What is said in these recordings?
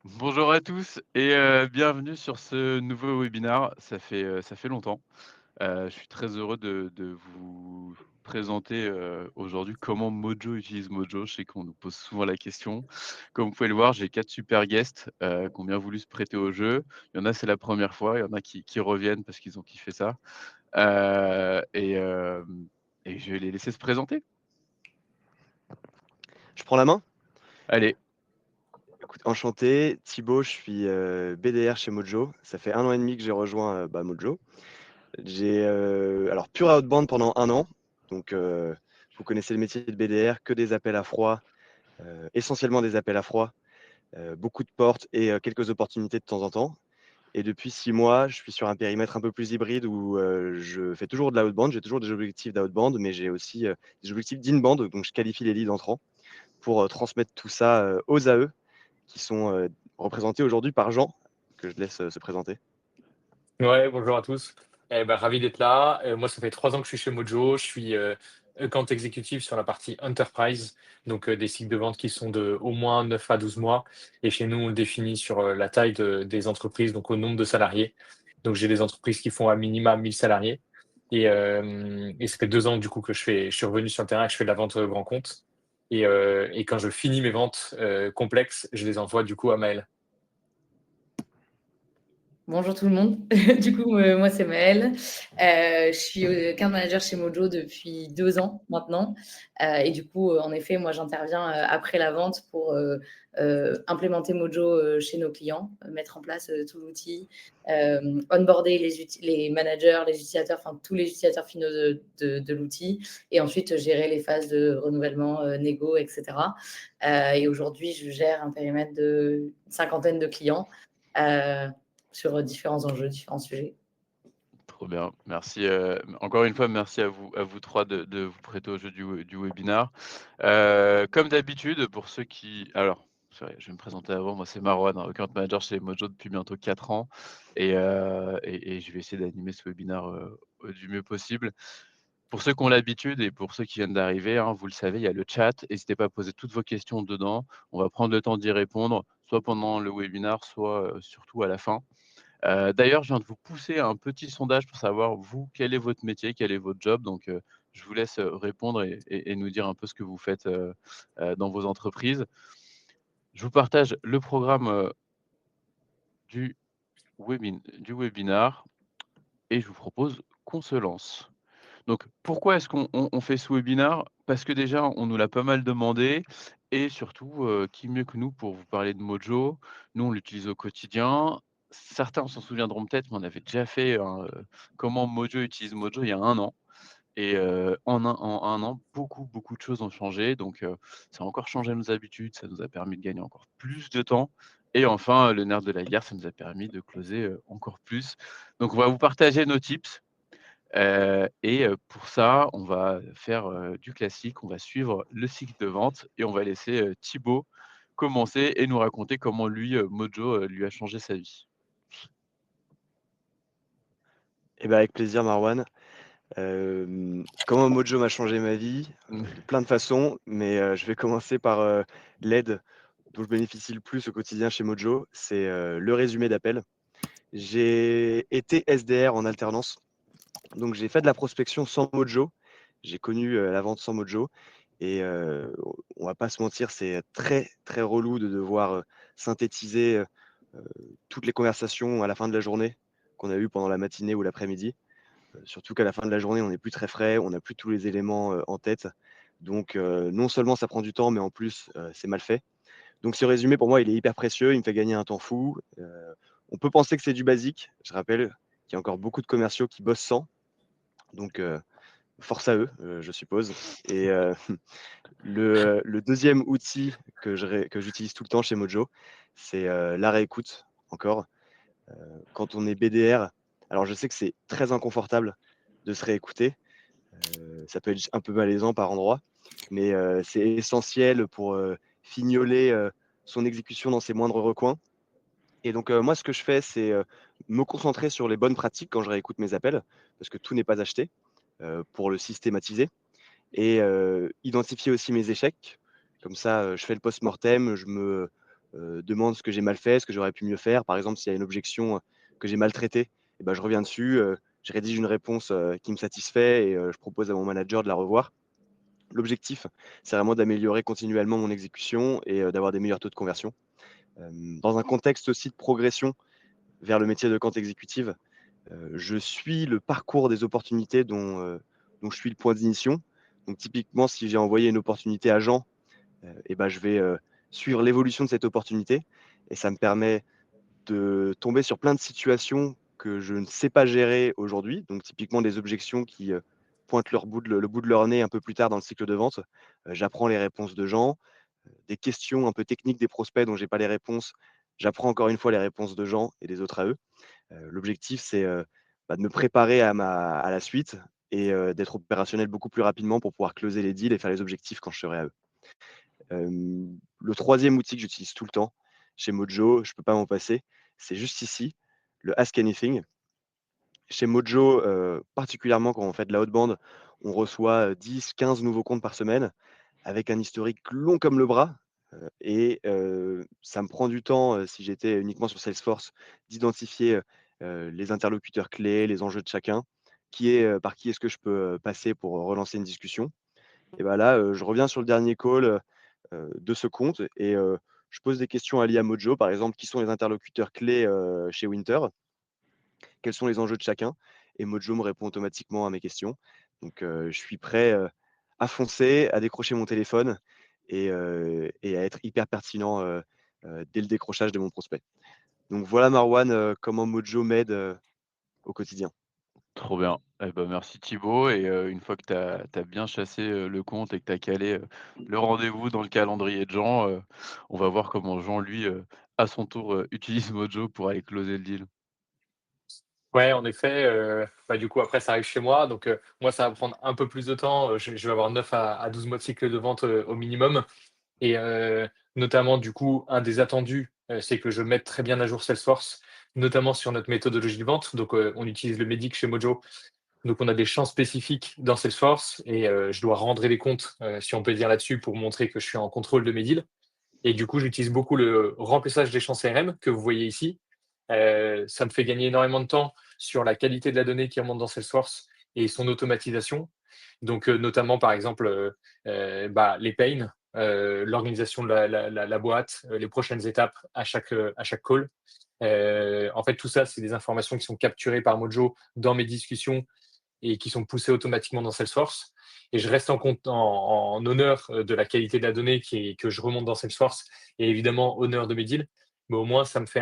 Bonjour à tous et bienvenue sur ce nouveau webinaire. Ça fait longtemps. Je suis très heureux de vous présenter, aujourd'hui comment Mojo utilise Mojo. Je sais qu'on nous pose souvent la question. Comme vous pouvez le voir, j'ai 4 super guests, qui ont bien voulu se prêter au jeu. Il y en a, c'est la première fois, il y en a qui reviennent parce qu'ils ont kiffé ça, et je vais les laisser se présenter. Je prends la main? Allez. Écoute, enchanté, Thibaut, je suis, BDR chez Mojo. Ça fait 1 an et demi que j'ai rejoint, Mojo. J'ai, alors pur outbound pendant 1 an, donc vous connaissez le métier de BDR, que des appels à froid, essentiellement des appels à froid, beaucoup de portes et quelques opportunités de temps en temps. Et depuis 6 mois, je suis sur un périmètre un peu plus hybride où, je fais toujours de l'outbound, j'ai toujours des objectifs d'outbound, mais j'ai aussi, des objectifs d'inbound, donc je qualifie les leads entrants pour, transmettre tout ça, aux AE qui sont représentés aujourd'hui par Jean, que je laisse se présenter. Ouais, bonjour à tous. Ravi d'être là. Moi, ça fait 3 ans que je suis chez Mojo. Je suis account exécutif sur la partie enterprise, donc des cycles de vente qui sont de au moins 9 à 12 mois. Et chez nous, on le définit sur la taille des entreprises, donc au nombre de salariés. Donc j'ai des entreprises qui font à minima 1000 salariés. Et ça fait 2 ans du coup que je suis revenu sur le terrain et que je fais de la vente grand compte. Et quand je finis mes ventes complexes, je les envoie du coup à Maël. Bonjour tout le monde. Du coup, moi, c'est Maëlle. Je suis account manager chez Mojo depuis 2 ans maintenant. Et du coup, en effet, moi, j'interviens après la vente pour implémenter Mojo chez nos clients, mettre en place tout l'outil, onboarder les managers, les utilisateurs, enfin tous les utilisateurs finaux de l'outil, et ensuite gérer les phases de renouvellement, négo, etc. Et aujourd'hui, je gère un périmètre de 50aine de clients. Euh, sur différents enjeux, différents sujets. Trop bien. Merci, encore une fois, merci à vous 3 de vous prêter au jeu du webinar. Comme d'habitude, pour ceux qui alors, c'est vrai, je vais me présenter avant. Moi, c'est Marwan, hein, account manager chez Mojo depuis bientôt 4 ans, et je vais essayer d'animer ce webinar, du mieux possible. Pour ceux qui ont l'habitude et pour ceux qui viennent d'arriver, hein, vous le savez, il y a le chat. N'hésitez pas à poser toutes vos questions dedans. On va prendre le temps d'y répondre, soit pendant le webinar, soit, surtout à la fin. D'ailleurs, je viens de vous pousser un petit sondage pour savoir, vous, quel est votre métier, quel est votre job? Donc, je vous laisse, répondre et nous dire un peu ce que vous faites, dans vos entreprises. Je vous partage le programme, du du webinar et je vous propose qu'on se lance. Donc, pourquoi est-ce qu'on fait ce webinar? Parce que déjà, on nous l'a pas mal demandé, et surtout, qui mieux que nous pour vous parler de Mojo? Nous, on l'utilise au quotidien. Certains s'en souviendront peut-être, mais on avait déjà fait un, comment Mojo utilise Mojo il y a 1 an, et en 1 an, beaucoup de choses ont changé. Donc, ça a encore changé nos habitudes, ça nous a permis de gagner encore plus de temps, et enfin, le nerf de la guerre, ça nous a permis de closer, encore plus. Donc on va vous partager nos tips. Pour ça, on va faire, du classique. On va suivre le cycle de vente et on va laisser, Thibaut commencer et nous raconter comment lui, Mojo, lui a changé sa vie. Et ben avec plaisir Marwan. Comment Mojo m'a changé ma vie? De plein de façons, mais je vais commencer par, l'aide dont je bénéficie le plus au quotidien chez Mojo, c'est, le résumé d'appel. J'ai été SDR en alternance, donc j'ai fait de la prospection sans Mojo. J'ai connu, la vente sans Mojo, et on va pas se mentir, c'est très, très relou de devoir, synthétiser, toutes les conversations à la fin de la journée qu'on a eues pendant la matinée ou l'après-midi. Surtout qu'à la fin de la journée, on n'est plus très frais, on n'a plus tous les éléments, en tête. Donc non seulement ça prend du temps, mais en plus, c'est mal fait. Donc ce résumé pour moi, il est hyper précieux, il me fait gagner un temps fou. On peut penser que c'est du basique. Je rappelle qu'il y a encore beaucoup de commerciaux qui bossent sans, donc force à eux, je suppose. Et le 2e outil que j'utilise tout le temps chez Mojo, c'est, la réécoute encore. Quand on est BDR, alors je sais que c'est très inconfortable de se réécouter, ça peut être un peu malaisant par endroits, mais c'est essentiel pour, fignoler, son exécution dans ses moindres recoins. Et donc moi ce que je fais, c'est, me concentrer sur les bonnes pratiques quand je réécoute mes appels, parce que tout n'est pas acheté, pour le systématiser, et identifier aussi mes échecs. Comme ça, je fais le post-mortem, je me, demande ce que j'ai mal fait, ce que j'aurais pu mieux faire. Par exemple, s'il y a une objection que j'ai mal traitée, et ben, je reviens dessus, je rédige une réponse qui me satisfait et je propose à mon manager de la revoir. L'objectif, c'est vraiment d'améliorer continuellement mon exécution et d'avoir des meilleurs taux de conversion. Dans un contexte aussi de progression vers le métier de compte exécutive, je suis le parcours des opportunités dont je suis le point d'ignition. Donc typiquement, si j'ai envoyé une opportunité à Jean, et ben, je vais suivre l'évolution de cette opportunité et ça me permet de tomber sur plein de situations que je ne sais pas gérer aujourd'hui. Donc typiquement des objections qui pointent le bout de leur nez un peu plus tard dans le cycle de vente. J'apprends les réponses de Jean, des questions un peu techniques des prospects dont j'ai pas les réponses. J'apprends encore une fois les réponses de Jean et des autres à eux. L'objectif, c'est de me préparer à la suite et d'être opérationnel beaucoup plus rapidement pour pouvoir closer les deals et faire les objectifs quand je serai à eux. Le troisième outil que j'utilise tout le temps chez Mojo, je ne peux pas m'en passer, c'est juste ici, le Ask Anything. Chez Mojo, particulièrement quand on fait de la outbound, on reçoit 10-15 nouveaux comptes par semaine avec un historique long comme le bras. Et ça me prend du temps, si j'étais uniquement sur Salesforce, d'identifier les interlocuteurs clés, les enjeux de chacun, par qui est-ce que je peux passer pour relancer une discussion. Et bah là, je reviens sur le dernier call de ce compte et je pose des questions à l'IA Mojo, par exemple, qui sont les interlocuteurs clés chez Winter? Quels sont les enjeux de chacun? Et Mojo me répond automatiquement à mes questions. Donc je suis prêt, à foncer, à décrocher mon téléphone et à être hyper pertinent, dès le décrochage de mon prospect. Donc voilà Marwan, comment Mojo m'aide, au quotidien. Trop bien. Eh ben, merci Thibaut et une fois que tu as bien chassé, le compte et que tu as calé, le rendez-vous dans le calendrier de Jean, on va voir comment Jean lui, à son tour, utilise Mojo pour aller closer le deal. Ouais, en effet, du coup, après, ça arrive chez moi. Donc, moi, ça va prendre un peu plus de temps. Je vais avoir 9 à 12 mois de cycle de vente, au minimum. Et notamment, du coup, un des attendus, c'est que je mette très bien à jour Salesforce, notamment sur notre méthodologie de vente. Donc, on utilise le MEDDIC chez Mojo. Donc, on a des champs spécifiques dans Salesforce et je dois rendre des comptes, si on peut dire là-dessus, pour montrer que je suis en contrôle de mes deals. Et du coup, j'utilise beaucoup le remplissage des champs CRM que vous voyez ici. Ça me fait gagner énormément de temps sur la qualité de la donnée qui remonte dans Salesforce et son automatisation. Donc, notamment, par exemple, les pains, l'organisation de la boîte, les prochaines étapes à chaque call. En fait, tout ça, c'est des informations qui sont capturées par Mojo dans mes discussions et qui sont poussées automatiquement dans Salesforce. Et je reste en honneur de la qualité de la donnée que je remonte dans Salesforce et évidemment honneur de mes deals. Mais au moins, ça me fait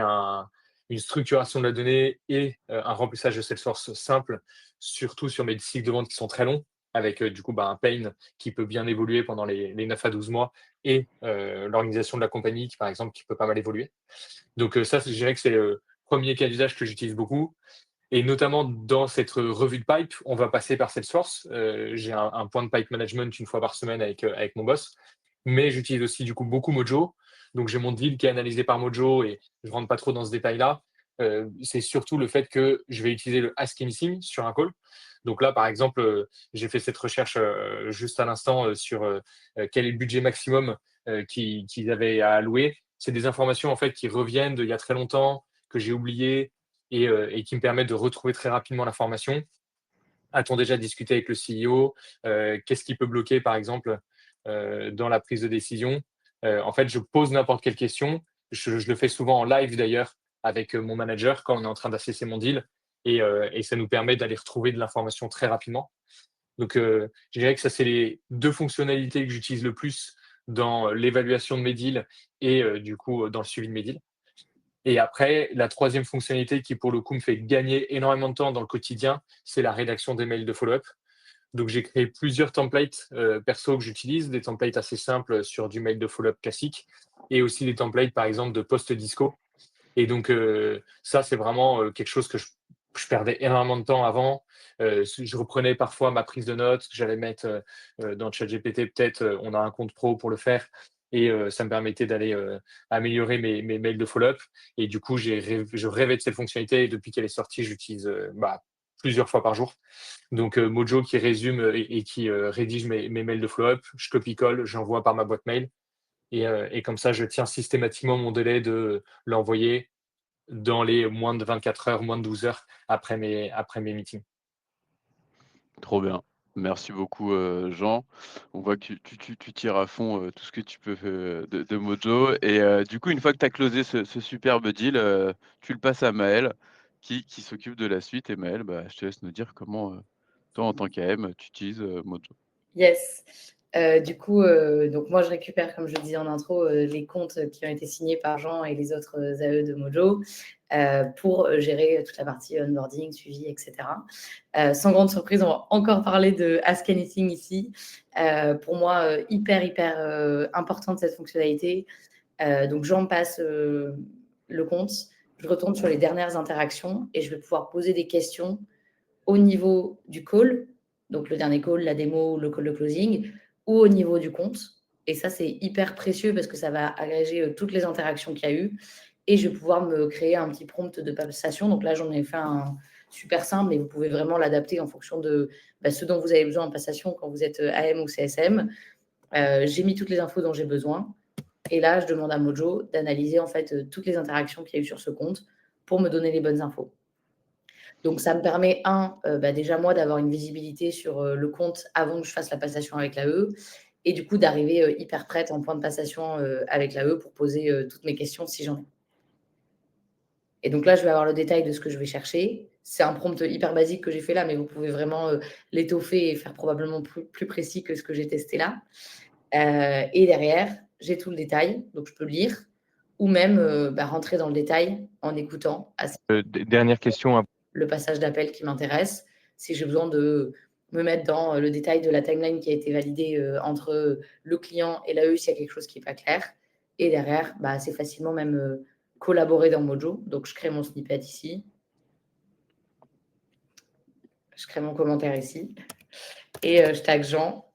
une structuration de la donnée et un remplissage de Salesforce simple, surtout sur mes cycles de vente qui sont très longs, avec un pain qui peut bien évoluer pendant les 9 à 12 mois et l'organisation de la compagnie qui, par exemple, qui peut pas mal évoluer. Donc ça, je dirais que c'est le premier cas d'usage que j'utilise beaucoup. Et notamment dans cette revue de pipe, on va passer par Salesforce. J'ai un point de pipe management une fois par semaine avec mon boss. Mais j'utilise aussi du coup beaucoup Mojo. Donc j'ai mon deal qui est analysé par Mojo et je ne rentre pas trop dans ce détail-là. C'est surtout le fait que je vais utiliser le Ask Anything sur un call. Donc là, par exemple, j'ai fait cette recherche juste à l'instant sur quel est le budget maximum qu'ils avaient à allouer. C'est des informations en fait qui reviennent d'il y a très longtemps, que j'ai oubliées et qui me permettent de retrouver très rapidement l'information. A-t-on déjà discuté avec le CEO? Qu'est-ce qui peut bloquer, par exemple, dans la prise de décision? En fait, je pose n'importe quelle question. Je le fais souvent en live d'ailleurs avec mon manager quand on est en train d'assesser mon deal et ça nous permet d'aller retrouver de l'information très rapidement. Donc, je dirais que ça, c'est les deux fonctionnalités que j'utilise le plus dans l'évaluation de mes deals et du coup, dans le suivi de mes deals. Et après, la troisième fonctionnalité qui, pour le coup, me fait gagner énormément de temps dans le quotidien, c'est la rédaction des mails de follow-up. Donc, j'ai créé plusieurs templates perso que j'utilise, des templates assez simples sur du mail de follow-up classique et aussi des templates, par exemple, de post-disco. Et donc, ça, c'est vraiment quelque chose que je perdais énormément de temps avant. Je reprenais parfois ma prise de notes, j'allais mettre dans ChatGPT, peut-être, on a un compte pro pour le faire. Et ça me permettait d'aller améliorer mes mails de follow-up. Et du coup, je rêvais de cette fonctionnalité. Et depuis qu'elle est sortie, j'utilise plusieurs fois par jour. Donc, Mojo qui résume et qui rédige mes mails de follow-up, je copie-colle, j'envoie par ma boîte mail. Et comme ça, je tiens systématiquement mon délai de l'envoyer dans les moins de 24 heures, moins de 12 heures après mes meetings. Trop bien. Merci beaucoup, Jean. On voit que tu tires à fond, tout ce que tu peux, de Mojo et du coup, une fois que tu as closé ce superbe deal, tu le passes à Maël qui s'occupe de la suite et Maël, bah, je te laisse nous dire comment, toi, en tant qu'AM, tu utilises, Mojo. Yes. Du coup, donc moi, je récupère, comme je le disais en intro, les comptes qui ont été signés par Jean et les autres AE de Mojo pour gérer toute la partie onboarding, suivi, etc. Sans grande surprise, on va encore parler de Ask Anything ici. Pour moi, hyper importante cette fonctionnalité. Donc, Jean me passe le compte, je retourne sur les dernières interactions et je vais pouvoir poser des questions au niveau du call, donc le dernier call, la démo, le call de closing, ou au niveau du compte. Et ça, c'est hyper précieux parce que ça va agréger toutes les interactions qu'il y a eu. Et je vais pouvoir me créer un petit prompt de passation. Donc là, j'en ai fait un super simple, mais vous pouvez vraiment l'adapter en fonction de ce dont vous avez besoin en passation quand vous êtes AM ou CSM. J'ai mis toutes les infos dont j'ai besoin. Et là, je demande à Mojo d'analyser en fait toutes les interactions qu'il y a eu sur ce compte pour me donner les bonnes infos. Donc, ça me permet, déjà moi, d'avoir une visibilité sur le compte avant que je fasse la passation avec l'AE et du coup, d'arriver hyper prête en point de passation avec l'AE pour poser toutes mes questions si j'en ai. Et donc là, je vais avoir le détail de ce que je vais chercher. C'est un prompt hyper basique que j'ai fait là, mais vous pouvez vraiment l'étoffer et faire probablement plus précis que ce que j'ai testé là. Et derrière, j'ai tout le détail, donc je peux lire ou même rentrer dans le détail en écoutant Dernière question. le passage d'appel qui m'intéresse, si j'ai besoin de me mettre dans le détail de la timeline qui a été validée entre le client et l'AE s'il y a quelque chose qui n'est pas clair. Et derrière, assez facilement même collaborer dans Mojo. Donc, je crée mon snippet ici. Je crée mon commentaire ici. Et je tag Jean,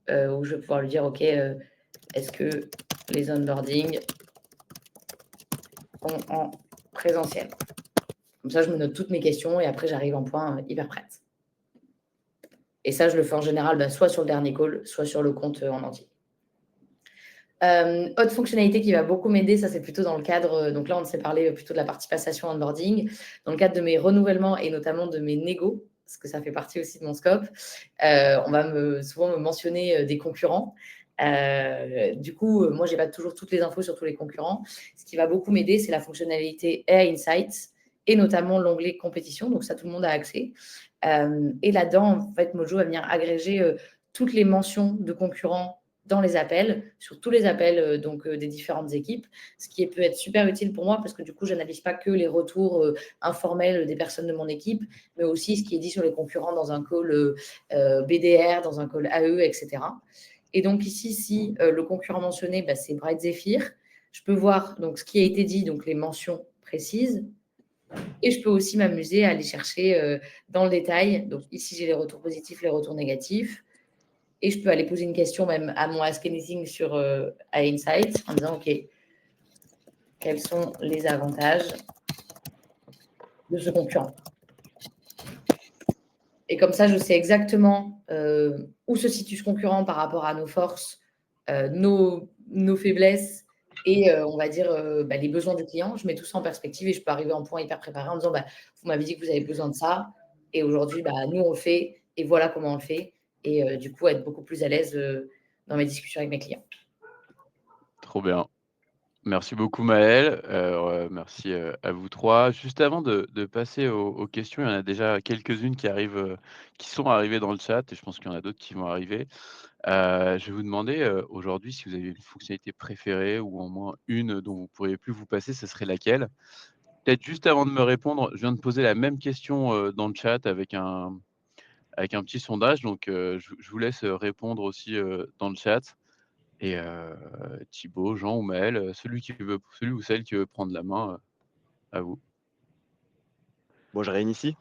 où je vais pouvoir lui dire, OK, est-ce que les onboarding sont en présentiel? Comme ça, je me note toutes mes questions et après, j'arrive en point hyper prête. Et ça, je le fais en général soit sur le dernier call, soit sur le compte en entier. Autre fonctionnalité qui va beaucoup m'aider, ça c'est plutôt dans le cadre, donc là on s'est parlé plutôt de la partie passation onboarding, dans le cadre de mes renouvellements et notamment de mes négos, parce que ça fait partie aussi de mon scope. On va souvent me mentionner des concurrents. Du coup, moi j'ai pas toujours toutes les infos sur tous les concurrents. Ce qui va beaucoup m'aider, c'est la fonctionnalité AI Insights et notamment l'onglet compétition, donc ça tout le monde a accès. Et là-dedans, en fait, Mojo va venir agréger toutes les mentions de concurrents dans les appels, sur tous les appels des différentes équipes, ce qui peut être super utile pour moi parce que du coup, je n'analyse pas que les retours informels des personnes de mon équipe, mais aussi ce qui est dit sur les concurrents dans un call BDR, dans un call AE, etc. Et donc ici, si le concurrent mentionné, c'est Bright Zephyr, je peux voir donc, ce qui a été dit, donc les mentions précises, et je peux aussi m'amuser à aller chercher dans le détail. Donc ici, j'ai les retours positifs, les retours négatifs. Et je peux aller poser une question même à mon Ask Anything sur Insight en disant, OK, quels sont les avantages de ce concurrent? Et comme ça, je sais exactement où se situe ce concurrent par rapport à nos forces, nos faiblesses et on va dire les besoins du client. Je mets tout ça en perspective et je peux arriver en point hyper préparé en disant, vous m'avez dit que vous avez besoin de ça et aujourd'hui, nous, on le fait et voilà comment on le fait. Et du coup, être beaucoup plus à l'aise dans mes discussions avec mes clients. Trop bien. Merci beaucoup Maël, merci, à vous 3. Juste avant de passer aux questions, il y en a déjà quelques-unes qui sont arrivées dans le chat et je pense qu'il y en a d'autres qui vont arriver. Je vais vous demander, aujourd'hui si vous avez une fonctionnalité préférée ou au moins une dont vous ne pourriez plus vous passer, ce serait laquelle? Peut-être juste avant de me répondre, je viens de poser la même question, dans le chat avec un petit sondage donc je vous laisse, répondre aussi, dans le chat et Thibaut, Jean ou Maël, celui ou celle qui veut prendre la main, à vous. Bon, je réinitie.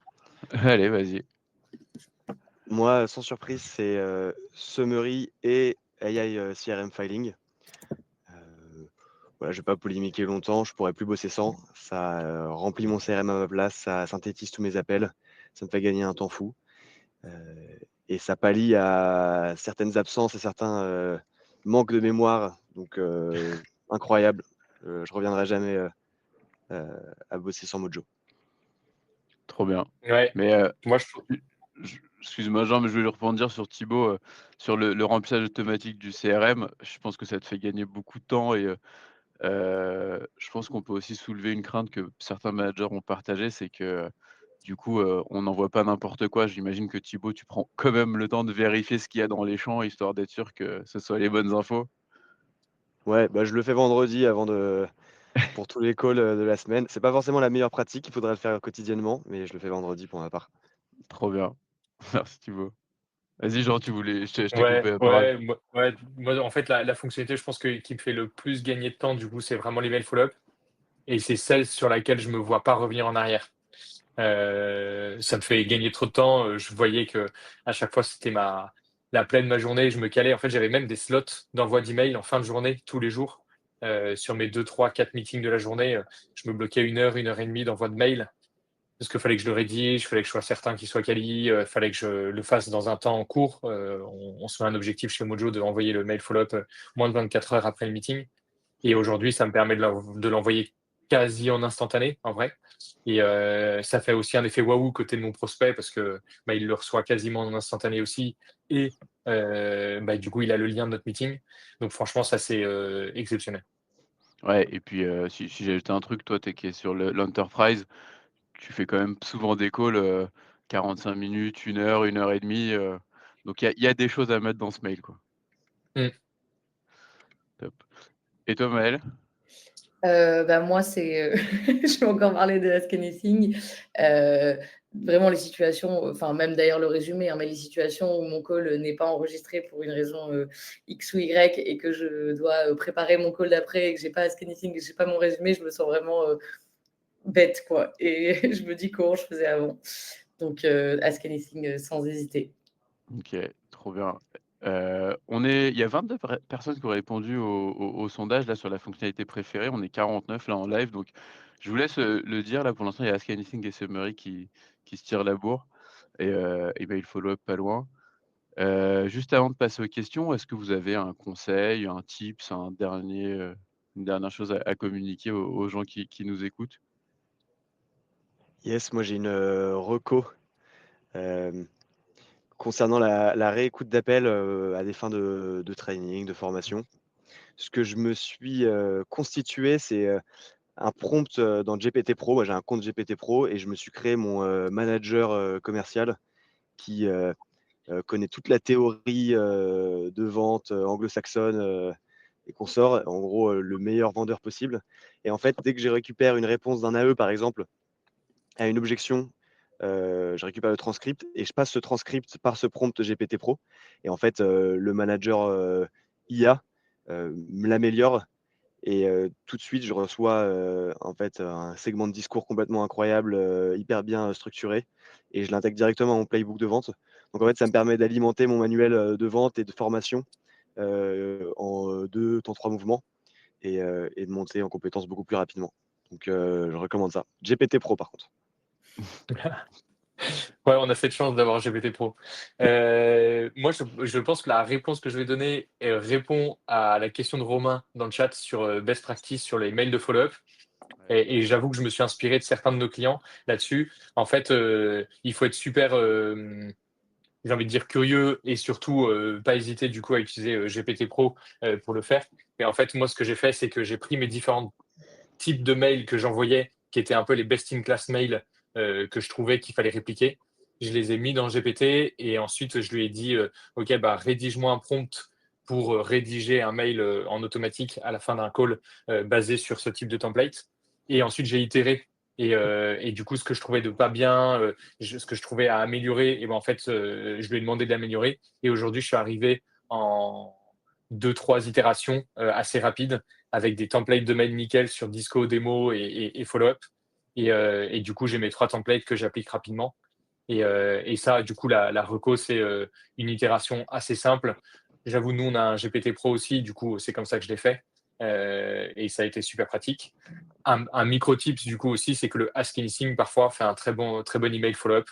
Allez, vas-y. Moi, sans surprise, c'est Summary et AI CRM Filing. Voilà, je vais pas polémiquer longtemps, je pourrais plus bosser sans. Ça remplit mon CRM à ma place, ça synthétise tous mes appels, ça me fait gagner un temps fou. Et ça pallie à certaines absences et certains manques de mémoire Donc incroyable. Je reviendrai jamais à bosser sans Mojo. Trop bien. Ouais, Mais moi je trouve. excuse-moi Jean, mais je voulais rebondir sur Thibaut, sur le remplissage automatique du CRM. Je pense que ça te fait gagner beaucoup de temps et je pense qu'on peut aussi soulever une crainte que certains managers ont partagée, c'est que, du coup, on n'envoie pas n'importe quoi. J'imagine que Thibaut, tu prends quand même le temps de vérifier ce qu'il y a dans les champs, histoire d'être sûr que ce soit les bonnes infos? Ouais, bah, je le fais vendredi pour tous les calls, de la semaine. C'est pas forcément la meilleure pratique, il faudrait le faire quotidiennement, mais je le fais vendredi pour ma part. Trop bien. Merci Thibaut. Vas-y Jean, tu voulais je t'ai Ouais, coupé la parole. ouais, moi, en fait, la fonctionnalité, je pense que qui me fait le plus gagner de temps, du coup, c'est vraiment l'email follow-up et c'est celle sur laquelle je me vois pas revenir en arrière. Ça me fait gagner trop de temps, je voyais que à chaque fois, c'était la pleine de ma journée, je me calais. En fait, j'avais même des slots d'envoi d'email en fin de journée, tous les jours, sur mes 2, 3, 4 meetings de la journée, je me bloquais 1 heure et demie d'envoi de mail. Parce qu'il fallait que je le rédige, il fallait que je sois certain qu'il soit quali, il fallait que je le fasse dans un temps court. On se met un objectif chez Mojo de envoyer le mail follow-up moins de 24 heures après le meeting. Et aujourd'hui, ça me permet de l'envoyer quasi en instantané, en vrai. Et ça fait aussi un effet waouh côté de mon prospect parce que il le reçoit quasiment en instantané aussi. Et du coup, il a le lien de notre meeting. Donc franchement, ça, c'est exceptionnel. Ouais et puis, si j'ai ajouté un truc, toi, qui es sur l'enterprise, tu fais quand même souvent des calls, 45 minutes, 1 heure, 1 heure et demie, donc il y a des choses à mettre dans ce mail, quoi. Mm. Top. Et toi, Maëlle? Bah, moi, je vais encore parler de Ask Anything. Vraiment les situations, enfin même d'ailleurs le résumé, hein, mais les situations où mon call n'est pas enregistré pour une raison, X ou Y et que je dois, préparer mon call d'après et que j'ai pas Ask Anything, que j'ai pas mon résumé, je me sens vraiment, bête, quoi et je me dis: «Comment je faisais avant?» Donc Ask Anything, sans hésiter. OK, trop bien. Il y a 22 personnes qui ont répondu au sondage là sur la fonctionnalité préférée. On est 49 là en live, donc je vous laisse, le dire là pour l'instant il y a Ask Anything et Summary qui se tirent la bourre et ben, il follow-up pas loin. Juste avant de passer aux questions, est-ce que vous avez un conseil, un tips, une dernière chose à communiquer aux gens qui nous écoutent? Yes, moi j'ai une, reco, hem, concernant la réécoute d'appels, à des fins de training, de formation. Ce que je me suis, constitué, c'est, un prompt, dans GPT Pro. Moi j'ai un compte GPT Pro et je me suis créé mon, manager, commercial qui, connaît toute la théorie, de vente, anglo-saxonne, et consorts. En gros, le meilleur vendeur possible et en fait, dès que je récupère une réponse d'un AE, par exemple, à une objection, je récupère le transcript et je passe ce transcript par ce prompt GPT Pro et en fait, le manager, IA, me l'améliore et tout de suite, je reçois, en fait, un segment de discours complètement incroyable, hyper bien, structuré et je l'intègre directement à mon playbook de vente. Donc en fait, ça me permet d'alimenter mon manuel, de vente et de formation, en 2 temps 3 mouvements et de monter en compétences beaucoup plus rapidement. Donc je recommande ça. GPT Pro par contre. Ouais, on a cette chance d'avoir GPT Pro. Moi, je pense que la réponse que je vais donner, répond à la question de Romain dans le chat sur, best practice sur les mails de follow-up et j'avoue que je me suis inspiré de certains de nos clients là-dessus. En fait, il faut être super, j'ai envie de dire curieux et surtout, pas hésiter du coup à utiliser, GPT Pro, pour le faire et en fait, moi, ce que j'ai fait, c'est que j'ai pris mes différents types de mails que j'envoyais, qui étaient un peu les best in class mails que je trouvais qu'il fallait répliquer. Je les ai mis dans GPT et ensuite je lui ai dit OK, bah, rédige-moi un prompt pour rédiger un mail en automatique à la fin d'un call basé sur ce type de template. Et ensuite j'ai itéré. Et du coup, ce que je trouvais de pas bien, ce que je trouvais à améliorer, et ben en fait, je lui ai demandé d'améliorer. Et aujourd'hui, je suis arrivé en 2, 3 itérations assez rapides avec des templates de mail nickel sur Disco, démo et follow-up. Et du coup, j'ai mes 3 templates que j'applique rapidement. Et ça, du coup, la reco, c'est une itération assez simple. J'avoue, nous, on a un GPT Pro aussi, du coup, c'est comme ça que je l'ai fait. Et ça a été super pratique. Un micro-tips, du coup, aussi, c'est que le Ask Anything, parfois, fait un très bon email follow-up.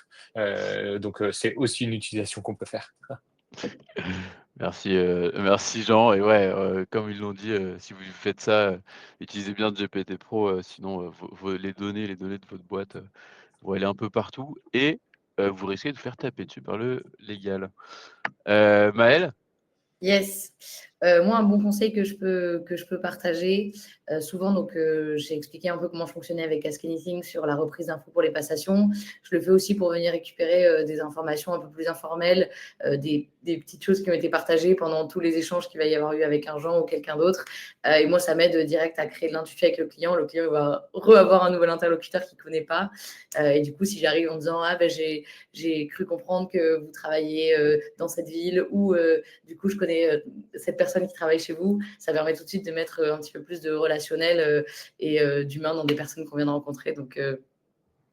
Donc, c'est aussi une utilisation qu'on peut faire. Merci Jean et ouais, comme ils l'ont dit, si vous faites ça, utilisez bien GPT Pro, sinon, les données de votre boîte, vont aller un peu partout et vous risquez de vous faire taper dessus par le légal. Maëlle? Yes. Moi, un bon conseil que je peux partager, souvent, donc, j'ai expliqué un peu comment je fonctionnais avec Ask Anything sur la reprise d'infos pour les passations. Je le fais aussi pour venir récupérer des informations un peu plus informelles, des petites choses qui ont été partagées pendant tous les échanges qu'il va y avoir eu avec un Jean ou quelqu'un d'autre. Et moi, ça m'aide direct à créer de l'intuition avec le client. Le client va avoir un nouvel interlocuteur qu'il ne connaît pas. Et du coup, si j'arrive en disant « Ah, ben, j'ai cru comprendre que vous travaillez dans cette ville » ou du coup, je connais cette personne qui travaille chez vous, ça permet tout de suite de mettre un petit peu plus de relationnel et d'humain dans des personnes qu'on vient de rencontrer. Donc,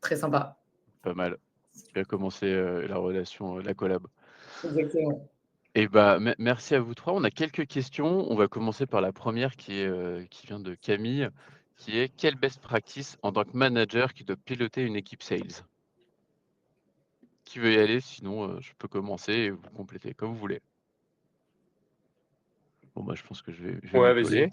très sympa. Pas mal. Bien commencer, la relation, la collab. Exactement. Et bah, merci à vous 3. On a quelques questions. On va commencer par la première qui vient de Camille, qui est: quelle best practice en tant que manager qui doit piloter une équipe sales? Qui veut y aller? Sinon, je peux commencer et vous complétez comme vous voulez. Bon, bah, je pense que je vais m'y Ouais, vas-y. coller.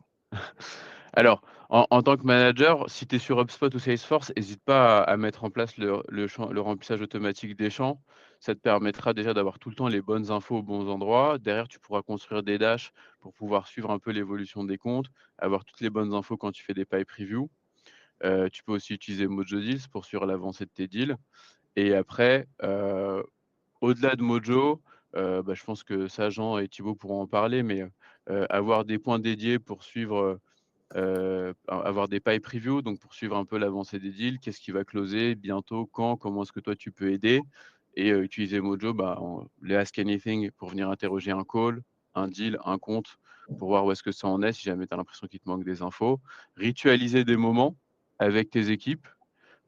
Alors, en tant que manager, si tu es sur HubSpot ou Salesforce, hésite pas à mettre en place le remplissage automatique des champs. Ça te permettra déjà d'avoir tout le temps les bonnes infos aux bons endroits. Derrière, tu pourras construire des dashs pour pouvoir suivre un peu l'évolution des comptes, avoir toutes les bonnes infos quand tu fais des pipe reviews. Tu peux aussi utiliser Mojo Deals pour suivre l'avancée de tes deals et après, au-delà de Mojo, bah, je pense que ça, Jean et Thibaut pourront en parler, mais avoir des points dédiés pour suivre, avoir des pipe reviews, donc pour suivre un peu l'avancée des deals, qu'est-ce qui va closer, bientôt, quand, comment est-ce que toi tu peux aider et utiliser Mojo, bah, les Ask Anything pour venir interroger un call, un deal, un compte, pour voir où est-ce que ça en est, si jamais tu as l'impression qu'il te manque des infos. Ritualiser des moments avec tes équipes,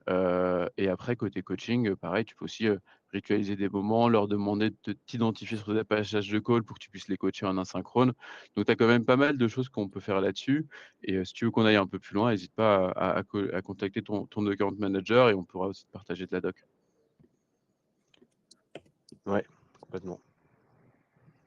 et après côté coaching, pareil, tu peux aussi, ritualiser des moments, leur demander de t'identifier sur des passages de call pour que tu puisses les coacher en asynchrone. Donc tu as quand même pas mal de choses qu'on peut faire là-dessus et si tu veux qu'on aille un peu plus loin, hésite pas à contacter ton account manager et on pourra aussi te partager de la doc. Ouais, complètement.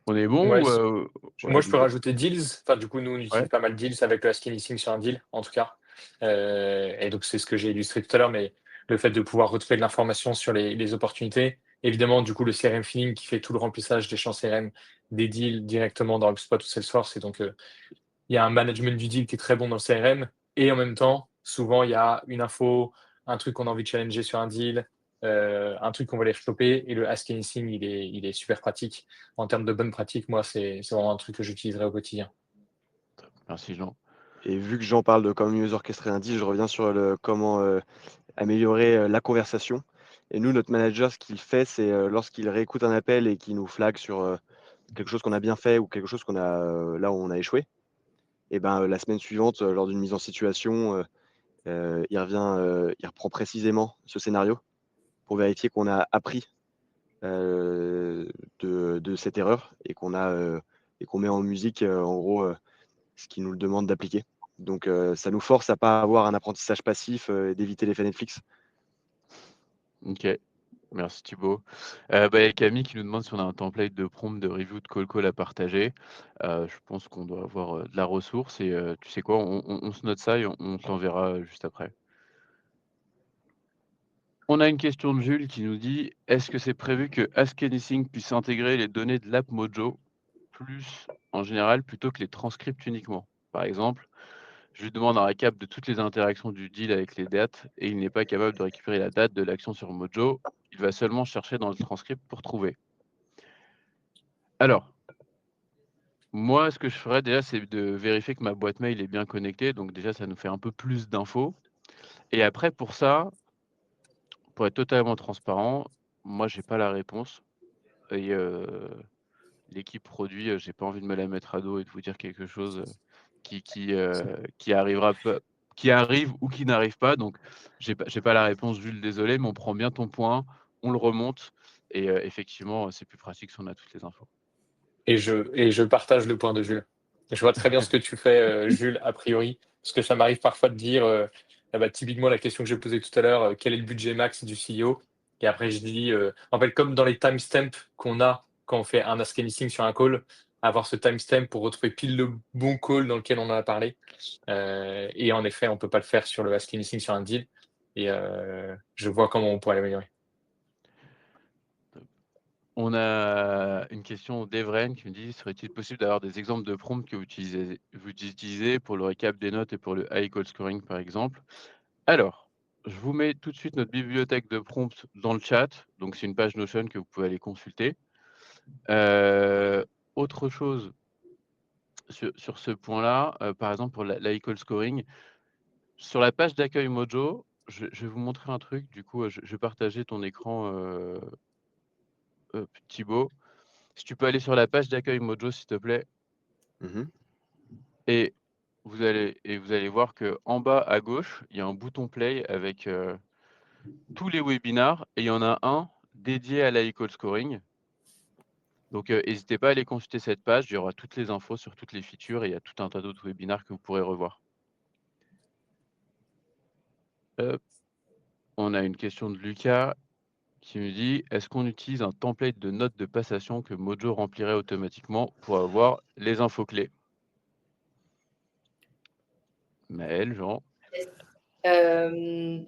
On est bon Ouais, ou moi, ouais, je peux dis-moi? rajouter deals. Enfin, du coup, nous, on Ouais? utilise pas mal deals avec le Ask Anything sur un deal, en tout cas. Et donc, c'est ce que j'ai illustré tout à l'heure, mais le fait de pouvoir retrouver de l'information sur les opportunités. Évidemment, du coup, le CRM Feeling qui fait tout le remplissage des champs CRM des deals directement dans HubSpot ou Salesforce. Et donc, il y a un management du deal qui est très bon dans le CRM. Et en même temps, souvent, il y a une info, un truc qu'on a envie de challenger sur un deal, un truc qu'on va aller choper. Et le Ask Anything, il est super pratique. En termes de bonnes pratiques, moi, c'est vraiment un truc que j'utiliserai au quotidien. Merci Jean. Et vu que j'en parle de comment mieux orchestrer un deal, je reviens sur comment améliorer la conversation. Et nous, notre manager, ce qu'il fait, c'est lorsqu'il réécoute un appel et qu'il nous flag sur quelque chose qu'on a bien fait ou quelque chose qu'on a là où on a échoué, et ben la semaine suivante, lors d'une mise en situation, il reprend précisément ce scénario pour vérifier qu'on a appris de cette erreur et qu'on met en musique, en gros, ce qu'il nous demande d'appliquer. Donc ça nous force à pas avoir un apprentissage passif et d'éviter l'effet Netflix. OK. Merci Thibaut. Bah, il y a Camille qui nous demande si on a un template de prompt de review de call à partager. Je pense qu'on doit avoir, de la ressource et tu sais quoi? On se note ça et on te l'enverra, juste après. On a une question de Jules qui nous dit: «Est-ce que c'est prévu que Ask Anything puisse intégrer les données de l'app Mojo plus en général plutôt que les transcripts uniquement? Par exemple, je lui demande un récap de toutes les interactions du deal avec les dates et il n'est pas capable de récupérer la date de l'action sur Mojo. Il va seulement chercher dans le transcript pour trouver». Alors, moi, ce que je ferais déjà, c'est de vérifier que ma boîte mail est bien connectée, donc déjà, ça nous fait un peu plus d'infos et après pour ça, pour être totalement transparent, moi, j'ai pas la réponse et l'équipe produit, j'ai pas envie de me la mettre à dos et de vous dire quelque chose, qui arrivera peu qui arrive ou qui n'arrive pas, donc j'ai pas la réponse, Jules, désolé, mais on prend bien ton point, on le remonte et effectivement, c'est plus pratique si on a toutes les infos. Et je partage le point de Jules. Je vois très bien ce que tu fais, Jules, a priori, parce que ça m'arrive parfois de dire, ah bah, typiquement la question que j'ai posée tout à l'heure, quel est le budget max du CEO? Et après je dis, en fait, comme dans les timestamps qu'on a quand on fait un Ask Anything sur un call, avoir ce timestamp pour retrouver pile le bon call dans lequel on en a parlé. Et en effet, on peut pas le faire sur le Ask Anything sur un deal. Et je vois comment on pourrait l'améliorer. On a une question d'Evren qui me dit: «Serait-il possible d'avoir des exemples de prompts que vous utilisez pour le récap des notes et pour le high call scoring, par exemple?» Alors, je vous mets tout de suite notre bibliothèque de prompts dans le chat. Donc c'est une page Notion que vous pouvez aller consulter. Autre chose sur ce point-là, par exemple pour l'high call scoring, sur la page d'accueil Mojo, je vais vous montrer un truc. Du coup, je vais partager ton écran, Thibaut. Si tu peux aller sur la page d'accueil Mojo, s'il te plaît, Mmh. et vous allez voir qu'en bas à gauche, il y a un bouton play avec, tous les webinars, et il y en a un dédié à la call scoring. Donc, hésitez pas à aller consulter cette page, il y aura toutes les infos sur toutes les features et il y a tout un tas d'autres webinars que vous pourrez revoir. Hop, on a une question de Lucas qui me dit: «Est-ce qu'on utilise un template de notes de passation que Mojo remplirait automatiquement pour avoir les infos clés?» Maëlle, Jean? Hem,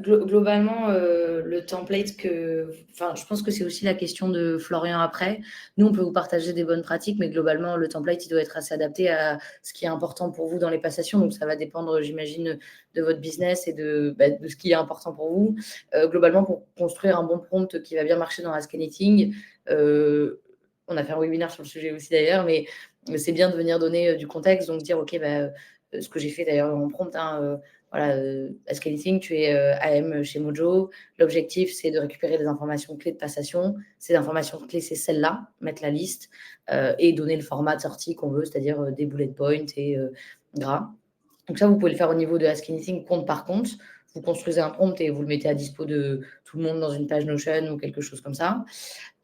globalement, le template je pense que c'est aussi la question de Florian après. Nous, on peut vous partager des bonnes pratiques, mais globalement, le template, il doit être assez adapté à ce qui est important pour vous dans les passations. Donc ça va dépendre, j'imagine, de votre business et de ce qui est important pour vous. Globalement, pour construire un bon prompt qui va bien marcher dans Ask Anything, on a fait un webinaire sur le sujet aussi d'ailleurs, mais c'est bien de venir donner, du contexte, donc dire: «OK, ce que j'ai fait d'ailleurs dans mon prompt, hein, voilà, Ask Anything, tu es AM chez Mojo. L'objectif, c'est de récupérer des informations clés de passation. Ces informations clés, c'est celles-là, mettre la liste et donner le format de sortie qu'on veut, c'est-à-dire des bullet points et gras. Donc ça, vous pouvez le faire au niveau de Ask Anything, compte par compte. Vous construisez un prompt et vous le mettez à dispo de tout le monde dans une page Notion ou quelque chose comme ça.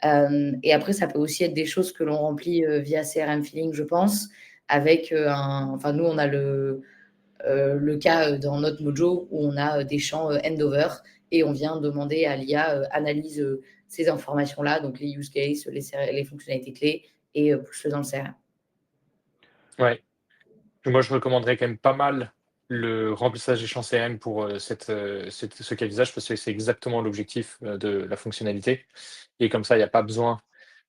Et après, ça peut aussi être des choses que l'on remplit via CRM Feeling, je pense, avec enfin, nous, on a le cas dans notre Mojo où on a des champs end-over et on vient demander à l'IA analyse ces informations-là, donc les use cases, les fonctionnalités clés et pousse-le dans le CRM. Ouais. Moi, je recommanderais quand même pas mal le remplissage des champs CRM pour ce cas d'usage, parce que c'est exactement l'objectif de la fonctionnalité. Et comme ça, il n'y a pas besoin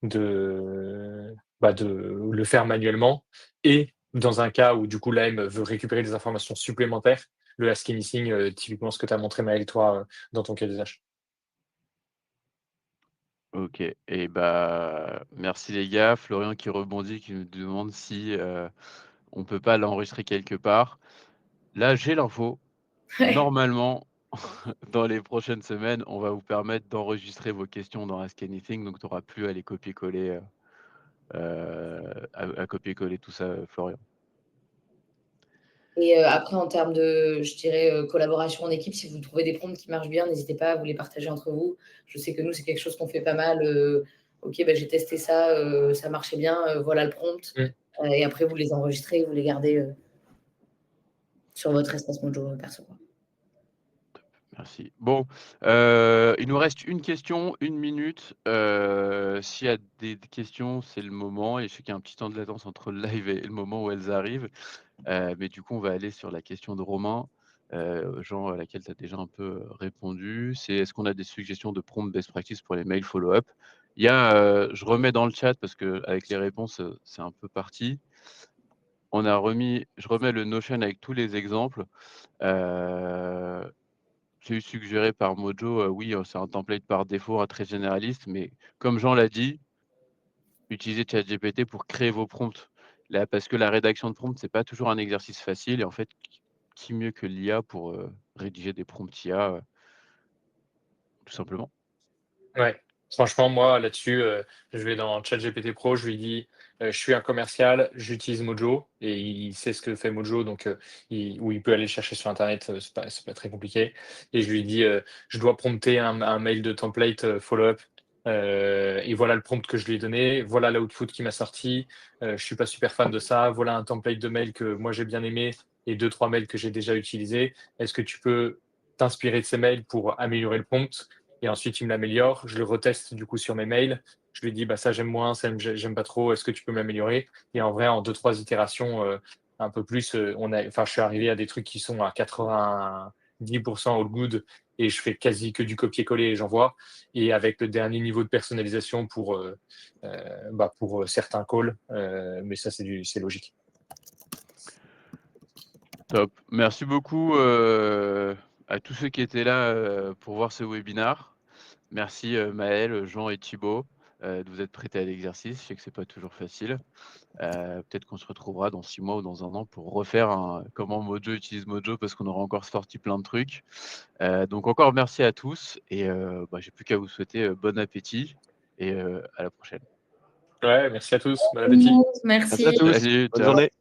de le faire manuellement. Et dans un cas où du coup l'AM veut récupérer des informations supplémentaires, le Ask Anything, typiquement ce que tu as montré Maël, toi, dans ton cas d'usage. OK, et bah, merci les gars. Florian qui rebondit, qui nous demande si, on peut pas l'enregistrer quelque part. Là, j'ai l'info. Ouais. Normalement, dans les prochaines semaines, on va vous permettre d'enregistrer vos questions dans Ask Anything, donc tu auras plus à les copier-coller, à copier-coller tout ça, Florian. Et après, en termes de, je dirais, collaboration en équipe, si vous trouvez des prompts qui marchent bien, n'hésitez pas à vous les partager entre vous. Je sais que nous, c'est quelque chose qu'on fait pas mal. OK, j'ai testé ça, ça marchait bien, voilà le prompt. Mmh. Et après, vous les enregistrez, vous les gardez sur votre espace Mojo perso, quoi. Merci. Bon, il nous reste une question, 1 minute. S'il y a des questions, c'est le moment, et je sais qu'il y a un petit temps de latence entre le live et le moment où elles arrivent. Mais du coup, on va aller sur la question de Romain, Jean, à laquelle tu as déjà un peu, répondu. C'est: est-ce qu'on a des suggestions de prompt best practice pour les mails follow-up? Il y a, je remets dans le chat parce qu'avec les réponses, c'est un peu parti. Je remets le Notion avec tous les exemples. Heu, c'est suggéré par Mojo, oui, c'est un template par défaut, hein, très généraliste, mais comme Jean l'a dit, utilisez ChatGPT pour créer vos prompts. Là, parce que la rédaction de prompts, c'est pas toujours un exercice facile, et en fait, qui mieux que l'IA pour, rédiger des prompts IA, tout simplement. Ouais, franchement, moi, là-dessus, je vais dans ChatGPT Pro, je lui dis: «Je suis un commercial, j'utilise Mojo», et il sait ce que fait Mojo, donc il peut aller chercher sur internet, c'est pas très compliqué, et je lui dis: «Je dois prompter un mail de template, follow-up», et voilà le prompt que je lui ai donné, voilà l'output qui m'a sorti, je suis pas super fan de ça, voilà un template de mail que moi j'ai bien aimé et deux trois mails que j'ai déjà utilisés. Est-ce que tu peux t'inspirer de ces mails pour améliorer le prompt? Et ensuite, il me l'améliore. Je le reteste du coup sur mes mails. Je lui dis, bah, ça j'aime moins, ça j'aime pas trop, est-ce que tu peux m'améliorer? Et en vrai, en 2-3 itérations, un peu plus, je suis arrivé à des trucs qui sont à 90% all good et je fais quasi que du copier-coller et j'envoie. Et avec le dernier niveau de personnalisation pour certains calls, mais ça c'est logique. Top. Merci beaucoup, à tous ceux qui étaient là, pour voir ce webinaire. Merci, Maël, Jean et Thibaut, de vous être prêtés à l'exercice. Je sais que c'est pas toujours facile. Peut-être qu'on se retrouvera dans 6 mois ou dans 1 an pour refaire un comment Mojo utilise Mojo parce qu'on aura encore sorti plein de trucs. Donc encore merci à tous et j'ai plus qu'à vous souhaiter, bon appétit et à la prochaine. Ouais, merci à tous, bon appétit. Merci à Merci. tous. Salut, Bonne ciao. journée.